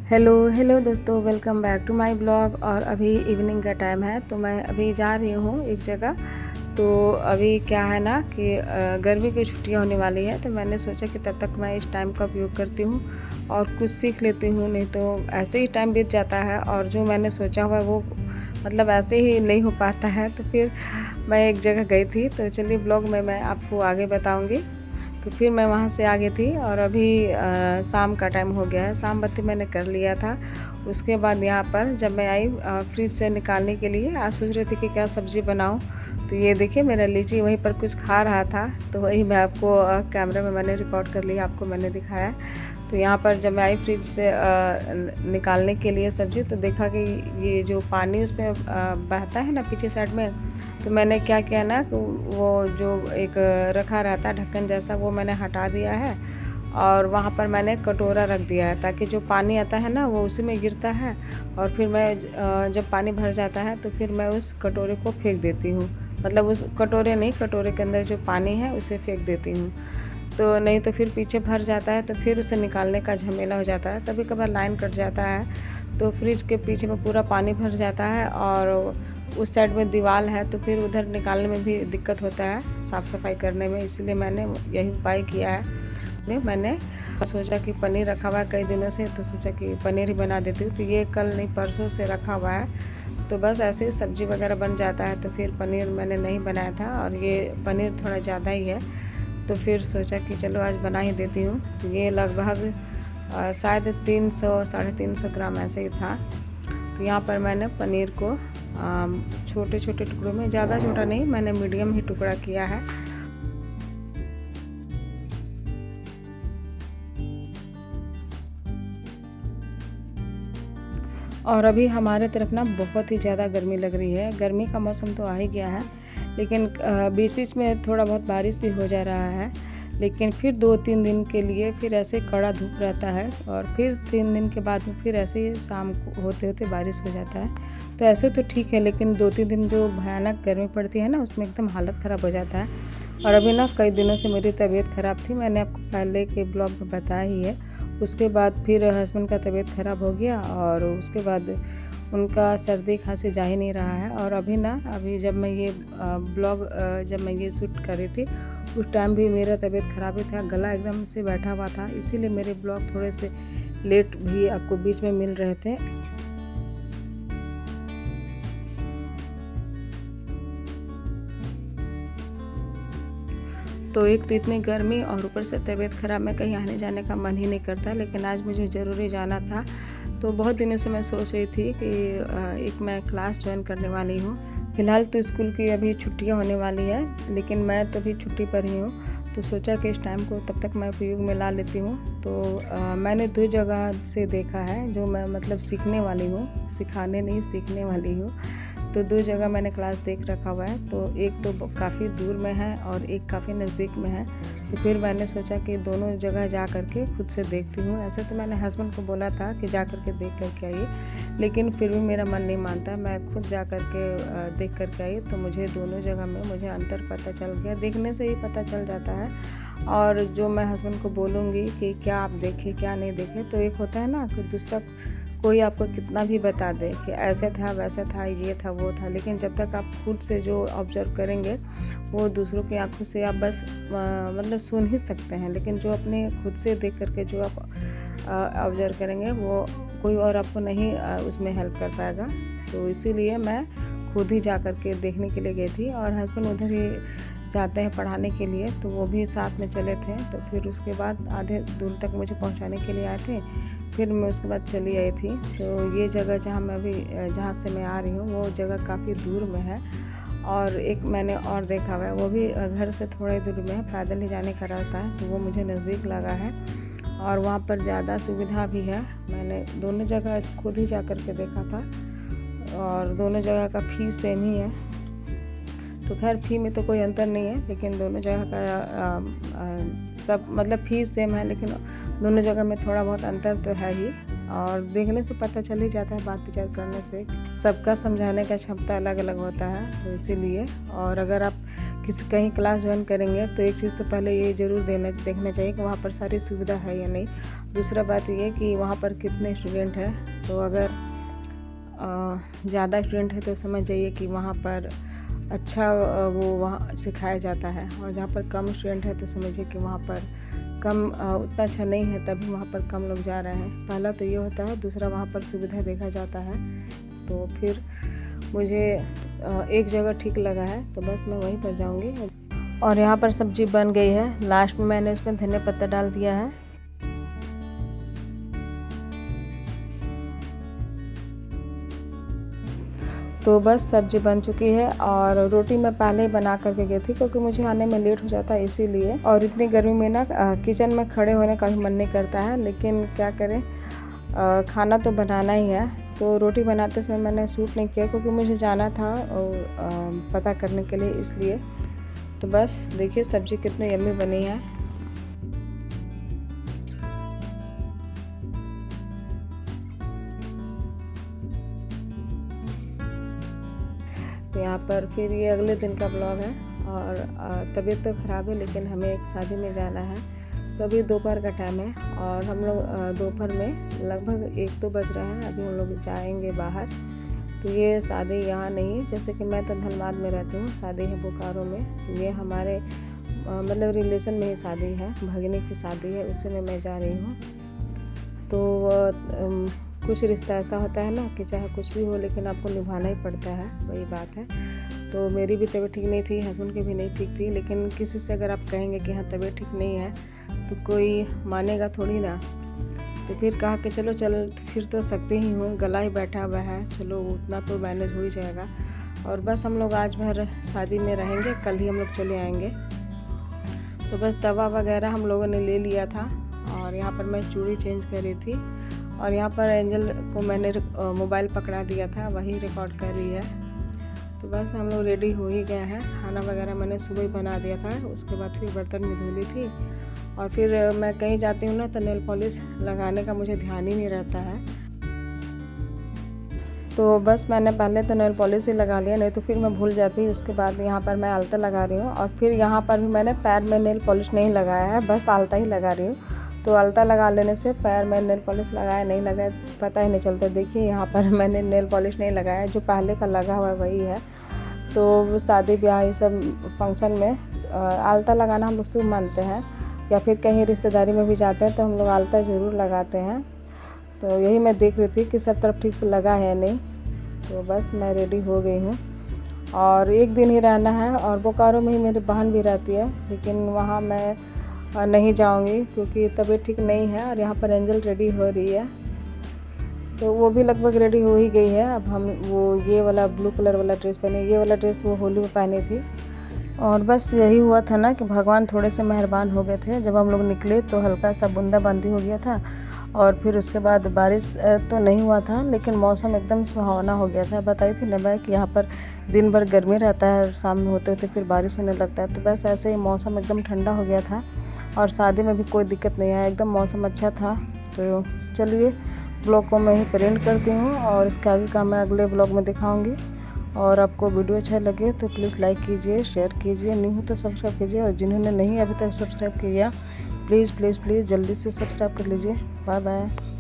Hello hello दोस्तों, welcome back to my blog. और अभी इवनिंग का टाइम है तो मैं अभी जा रही हूँ एक जगह। तो अभी क्या है ना कि गर्मी की छुट्टियाँ होने वाली है, तो मैंने सोचा कि तब तक मैं इस टाइम का उपयोग करती हूँ और कुछ सीख लेती हूँ, नहीं तो ऐसे ही टाइम बीत जाता है और जो मैंने सोचा हुआ है वो मतलब ऐसे ही नहीं हो पाता है। तो फिर मैं एक जगह गई थी, तो चलिए ब्लॉग में मैं आपको आगे बताऊँगी। तो फिर मैं वहाँ से आ गई थी और अभी शाम का टाइम हो गया है। शाम बत्ती मैंने कर लिया था। उसके बाद यहाँ पर जब मैं आई फ्रिज से निकालने के लिए, आज सोच रही थी कि क्या सब्ज़ी बनाऊँ। तो ये देखिए मेरा लीची वहीं पर कुछ खा रहा था, तो वही मैं आपको कैमरा में मैंने रिकॉर्ड कर लिया, आपको मैंने दिखाया। तो यहाँ पर जब मैं आई फ्रिज से निकालने के लिए सब्ज़ी, तो देखा कि ये जो पानी उसमें बहता है ना पीछे साइड में, तो मैंने क्या किया ना कि वो जो एक रखा रहता है ढक्कन जैसा, वो मैंने हटा दिया है और वहाँ पर मैंने कटोरा रख दिया है, ताकि जो पानी आता है ना वो उसी में गिरता है। और फिर मैं जब पानी भर जाता है तो फिर मैं उस कटोरे को फेंक देती हूँ, मतलब उस कटोरे नहीं, कटोरे के अंदर जो पानी है उसे फेंक देती हूँ। तो नहीं तो फिर पीछे भर जाता है, तो फिर उसे निकालने का झमेला हो जाता है। कभी कभार लाइन कट जाता है तो फ्रिज के पीछे में पूरा पानी भर जाता है और उस साइड में दीवार है, तो फिर उधर निकालने में भी दिक्कत होता है, साफ़ सफाई करने में। इसलिए मैंने यही उपाय किया है। मैंने सोचा कि पनीर रखा हुआ है कई दिनों से, तो सोचा कि पनीर ही बना देती हूँ। तो ये कल नहीं परसों से रखा हुआ है, तो बस ऐसे ही सब्ज़ी वगैरह बन जाता है। तो फिर पनीर मैंने नहीं बनाया था और ये पनीर थोड़ा ज़्यादा ही है, तो फिर सोचा कि चलो आज बना ही देती हूँ। तो ये लगभग शायद 300 साढ़े 300 ग्राम ऐसे ही था। तो यहाँ पर मैंने पनीर को छोटे छोटे टुकड़ों में, ज़्यादा छोटा नहीं, मैंने मीडियम ही टुकड़ा किया है। और अभी हमारे तरफ ना बहुत ही ज़्यादा गर्मी लग रही है। गर्मी का मौसम तो आ ही गया है, लेकिन बीच बीच में थोड़ा बहुत बारिश भी हो जा रहा है। लेकिन फिर 2-3 दिन के लिए फिर ऐसे कड़ा धूप रहता है और फिर 3 दिन के बाद में फिर ऐसे ही शाम को होते होते बारिश हो जाता है। तो ऐसे तो ठीक है, लेकिन 2-3 दिन जो भयानक गर्मी पड़ती है ना, उसमें एकदम हालत ख़राब हो जाता है। और अभी ना कई दिनों से मेरी तबीयत ख़राब थी, मैंने आपको पहले के ब्लॉग में बताया ही है। उसके बाद फिर हस्बैंड का तबीयत ख़राब हो गया और उसके बाद उनका सर्दी खांसी जा ही नहीं रहा है। और अभी जब मैं ये जब मैं ये शूट कर रही थी, उस टाइम भी मेरा तबीयत ख़राब ही था, गला एकदम से बैठा हुआ था, इसीलिए मेरे ब्लॉग थोड़े से लेट भी आपको बीच में मिल रहे थे। तो एक तो इतनी गर्मी और ऊपर से तबीयत ख़राब में कहीं आने जाने का मन ही नहीं करता, लेकिन आज मुझे ज़रूरी जाना था। तो बहुत दिनों से मैं सोच रही थी कि एक मैं क्लास ज्वाइन करने वाली हूँ। फ़िलहाल तो स्कूल की अभी छुट्टियाँ होने वाली है, लेकिन मैं तो अभी छुट्टी पर ही हूँ। तो सोचा कि इस टाइम को तब तक मैं उपयोग में ला लेती हूँ। तो मैंने 2 जगह से देखा है जो मैं मतलब सीखने वाली हूँ, सिखाने नहीं सीखने वाली हूँ। तो 2 जगह मैंने क्लास देख रखा हुआ है, तो एक तो काफ़ी दूर में है और एक काफ़ी नज़दीक में है। तो फिर मैंने सोचा कि दोनों जगह जा कर के खुद से देखती हूँ। ऐसे तो मैंने हस्बैंड को बोला था कि जा कर के देख कर के आइए, लेकिन फिर भी मेरा मन नहीं मानता। मैं खुद जा कर के देख कर के आई, तो मुझे दोनों जगह में मुझे अंतर पता चल गया। देखने से ही पता चल जाता है। और जो मैं हस्बैंड को बोलूँगी कि क्या आप देखे क्या नहीं देखे, तो एक होता है ना कि दूसरा कोई आपको कितना भी बता दे कि ऐसे था वैसे था ये था वो था, लेकिन जब तक आप खुद से जो ऑब्ज़र्व करेंगे, वो दूसरों की आंखों से आप बस मतलब सुन ही सकते हैं, लेकिन जो अपने खुद से देख करके जो आप ऑब्ज़र्व करेंगे, वो कोई और आपको नहीं उसमें हेल्प कर पाएगा। तो इसीलिए मैं खुद ही जा कर के देखने के लिए गई थी। और हस्बैंड उधर ही जाते हैं पढ़ाने के लिए, तो वो भी साथ में चले थे। तो फिर उसके बाद आधे दूर तक मुझे पहुंचाने के लिए आए थे, फिर मैं उसके बाद चली आई थी। तो ये जगह जहाँ से मैं आ रही हूँ, वो जगह काफ़ी दूर में है। और एक मैंने और देखा हुआ है, वो भी घर से थोड़े दूर में है, पैदल ही जाने का रास्ता है, तो वो मुझे नज़दीक लगा है और वहाँ पर ज़्यादा सुविधा भी है। मैंने दोनों जगह खुद ही जा कर के देखा था और दोनों जगह का फ़ीस सेम ही है। तो खैर फ़ी में तो कोई अंतर नहीं है, लेकिन दोनों जगह का सब मतलब फ़ीस सेम है, लेकिन दोनों जगह में थोड़ा बहुत अंतर तो है ही। और देखने से पता चल ही जाता है, बात विचार करने से। सबका समझाने का क्षमता अलग अलग होता है, तो इसीलिए। और अगर आप किसी कहीं क्लास ज्वाइन करेंगे तो एक चीज़ तो पहले ये ज़रूर देखना चाहिए कि वहाँ पर सारी सुविधा है या नहीं। दूसरा बात ये कि वहाँ पर कितने स्टूडेंट हैं। तो अगर ज़्यादा स्टूडेंट है तो समझ जाइए कि वहाँ पर अच्छा वो वहाँ सिखाया जाता है, और जहाँ पर कम स्टूडेंट है तो समझिए कि वहाँ पर कम उतना अच्छा नहीं है, तभी वहाँ पर कम लोग जा रहे हैं। पहला तो ये होता है। दूसरा वहाँ पर सुविधा देखा जाता है। तो फिर मुझे एक जगह ठीक लगा है तो बस मैं वहीं पर जाऊंगी। और यहाँ पर सब्जी बन गई है। लास्ट में मैंने इसमें धनिया पत्ता डाल दिया है। तो बस सब्जी बन चुकी है। और रोटी मैं पहले ही बना करके गई थी क्योंकि मुझे आने में लेट हो जाता है इसीलिए। और इतनी गर्मी में ना किचन में खड़े होने का भी मन नहीं करता है, लेकिन क्या करें, खाना तो बनाना ही है। तो रोटी बनाते समय मैंने शूट नहीं किया क्योंकि मुझे जाना था और पता करने के लिए, इसलिए। तो बस देखिए सब्जी कितनी यम्मी बनी है। तो यहाँ पर फिर ये अगले दिन का ब्लॉग है। और तबीयत तो ख़राब है, लेकिन हमें एक शादी में जाना है। तो अभी दोपहर का टाइम है और हम लोग दोपहर में लगभग 1 तो बज रहा है। अभी हम लोग जाएंगे बाहर। तो ये शादी यहाँ नहीं है, जैसे कि मैं तो धनबाद में रहती हूँ, शादी है बोकारो में। तो ये हमारे मतलब रिलेशन में ही शादी है, भगिनी की शादी है, उसी में मैं जा रही हूँ। तो कुछ रिश्ता ऐसा होता है ना कि चाहे कुछ भी हो लेकिन आपको निभाना ही पड़ता है, वही बात है। तो मेरी भी तबीयत ठीक नहीं थी, हस्बैंड की भी नहीं ठीक थी, लेकिन किसी से अगर आप कहेंगे कि हाँ तबीयत ठीक नहीं है तो कोई मानेगा थोड़ी ना। तो फिर कहा कि चलो फिर तो सकते ही हूँ, गला ही बैठा हुआ है, चलो उतना तो मैनेज हो ही जाएगा। और बस हम लोग आज भर शादी में रहेंगे, कल ही हम लोग चले आएंगे। तो बस दवा वगैरह हम लोगों ने ले लिया था। और यहाँ पर मैं चूड़ी चेंज कर रही थी। और यहाँ पर एंजल को मैंने मोबाइल पकड़ा दिया था, वही रिकॉर्ड कर रही है। तो बस हम लोग रेडी हो ही गए हैं। खाना वगैरह मैंने सुबह ही बना दिया था, उसके बाद फिर बर्तन भी धो ली थी। और फिर मैं कहीं जाती हूँ ना तो नेल पॉलिश लगाने का मुझे ध्यान ही नहीं रहता है। तो बस मैंने पहले तो नेल पॉलिश ही लगा लिया, नहीं तो फिर मैं भूल जाती। उसके बाद यहाँ पर मैं आलता लगा रही हूँ। और फिर यहाँ पर भी मैंने पैर में नेल पॉलिश नहीं लगाया है, बस आलता ही लगा रही हूँ। तो आलता लगा लेने से पैर में नेल पॉलिश लगाया नहीं लगाया पता ही नहीं चलता। देखिए यहाँ पर मैंने नेल पॉलिश नहीं लगाया, जो पहले का लगा हुआ है वही है। तो शादी ब्याह ये सब फंक्शन में आलता लगाना हम लोग शुभ मानते हैं, या फिर कहीं रिश्तेदारी में भी जाते हैं तो हम लोग आलता ज़रूर लगाते हैं। तो यही मैं देख रही थी कि सब तरफ ठीक से लगा है नहीं। तो बस मैं रेडी हो गई हूँ। और एक दिन ही रहना है, और बोकारो में ही मेरी बहन भी रहती है, लेकिन वहाँ मैं नहीं जाऊंगी क्योंकि तबीयत ठीक नहीं है। और यहाँ पर एंजल रेडी हो रही है, तो वो भी लगभग रेडी हो ही गई है। अब हम वो ये वाला ब्लू कलर वाला ड्रेस पहने, ये वाला ड्रेस वो होली में पहनी थी। और बस यही हुआ था ना कि भगवान थोड़े से मेहरबान हो गए थे। जब हम लोग निकले तो हल्का सा बूंदाबांदी हो गया था, और फिर उसके बाद बारिश तो नहीं हुआ था, लेकिन मौसम एकदम सुहावना हो गया था। बताई थी ना मैं कि यहाँ पर दिन भर गर्मी रहता है और शाम में होते होते फिर बारिश होने लगता है। तो बस ऐसे ही मौसम एकदम ठंडा हो गया था, और शादी में भी कोई दिक्कत नहीं आया, एकदम मौसम अच्छा था। तो चलिए ब्लॉग को मैं ही प्रिंट करती हूँ, और इसके आगे का मैं अगले ब्लॉग में दिखाऊँगी। और आपको वीडियो अच्छा लगे तो प्लीज़ लाइक कीजिए, शेयर कीजिए, न्यू हो तो सब्सक्राइब कीजिए, और जिन्होंने नहीं अभी तक सब्सक्राइब किया प्लीज़ प्लीज़ प्लीज़ जल्दी से सब्सक्राइब कर लीजिए। Bye bye.